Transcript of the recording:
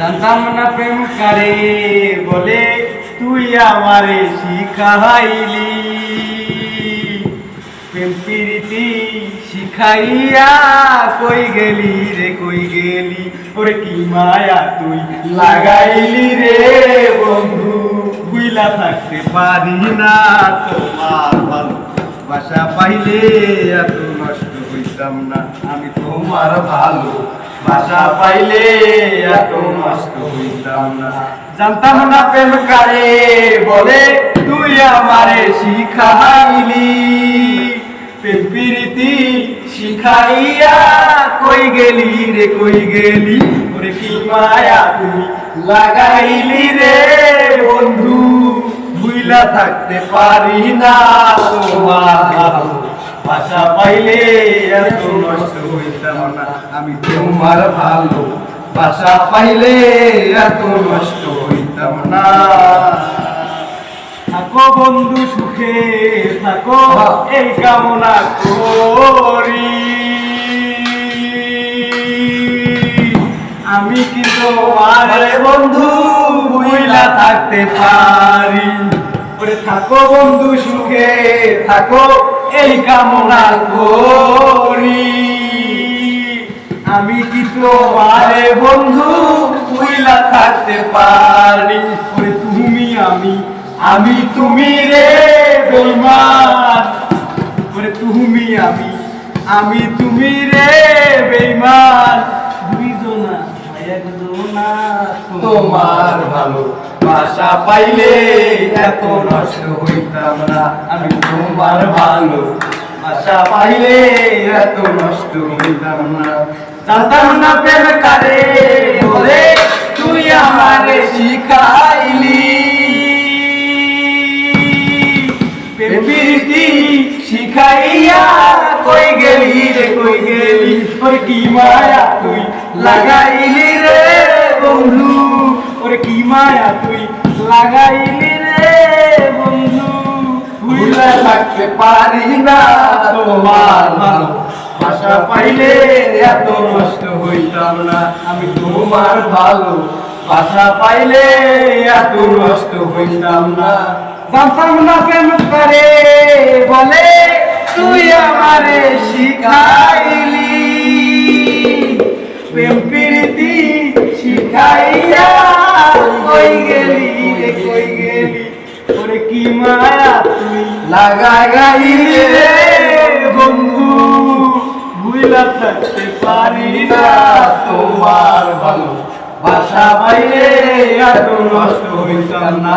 জানতাম না প্রেম কারে বলে তুই আমারে শিখাইলি, প্রেম প্রীতি শিখাইয়া কই গেলি রে কই গেলি, ওরে কি মায়া তুই লাগাইলি রে বন্ধু, বুইলা থাকতে পারি না তোমার ভালোবাসা পাইলে এত নষ্ট হইতাম না, আমি তোমার ভালো বাসা পাইলে এত নষ্ট হইতাম না। জানতাম না প্রেম কারে বলে তুই আমারে শিখাইলি, প্রেম প্রীতি শিখাইয়া কই গেলি রে কই গেলি, ওরে কি মায়া তুই লাগাইলি রে বন্ধু, ভুইলা থাকতে পারি না তোমার ভাষা পাইলে এত নষ্ট হইতাম না, আমি তোমার ভালো ভাষা পাইলে এত নষ্ট হইতাম না। থাকো বন্ধু সুখে থাকো এই কামনা করি, আমি কি তোমার বন্ধু ভুইলা থাকতে পারি, ওরে থাকো বন্ধু সুখে থাকো এই কামনা করি, আমি কি তোমার বন্ধু ভুইলা থাকতে পারি, ওরে তুমি আমি তুমি রে বেঈমান, ওরে তুমি আমি তুমি রে বেঈমান, দুইজনা একজনা তোমার ভালো বাসা পাইলে এত নষ্ট হইতাম না, আমি তোমার ভালো বাসা পাইলে এত নষ্ট হইতাম না। জানতাম না প্রেম কারে বলে তুই আমারে শিখাইলি, প্রেম প্রীতি শিখাইয়া কই গেলি রে কই গেলি, ওরে কি মায়া তুই লাগাইলি রে বন্ধু, ওরে কি মায়া তুই লাগাইলি রে বন্ধু, ভুইলা থাকতে পারি না তোমার ভালো ভাষা পাইলে এত নষ্ট হইতাম না, আমি তোমার ভালো ভাষা পাইলে এত নষ্ট হইতাম না। জানতাম না প্রেম করে বলে তুই আমারে শিখাইলি, প্রেম প্রীতি শিখাইয়া কই গেলি রে কই গেলি, ওরে কি মায়া তুই লাগাইলি রে বন্ধু, ভুইলা থাকতে পারি না তোমার ভালো ভাষা পাইলে এত নষ্ট হইতাম না।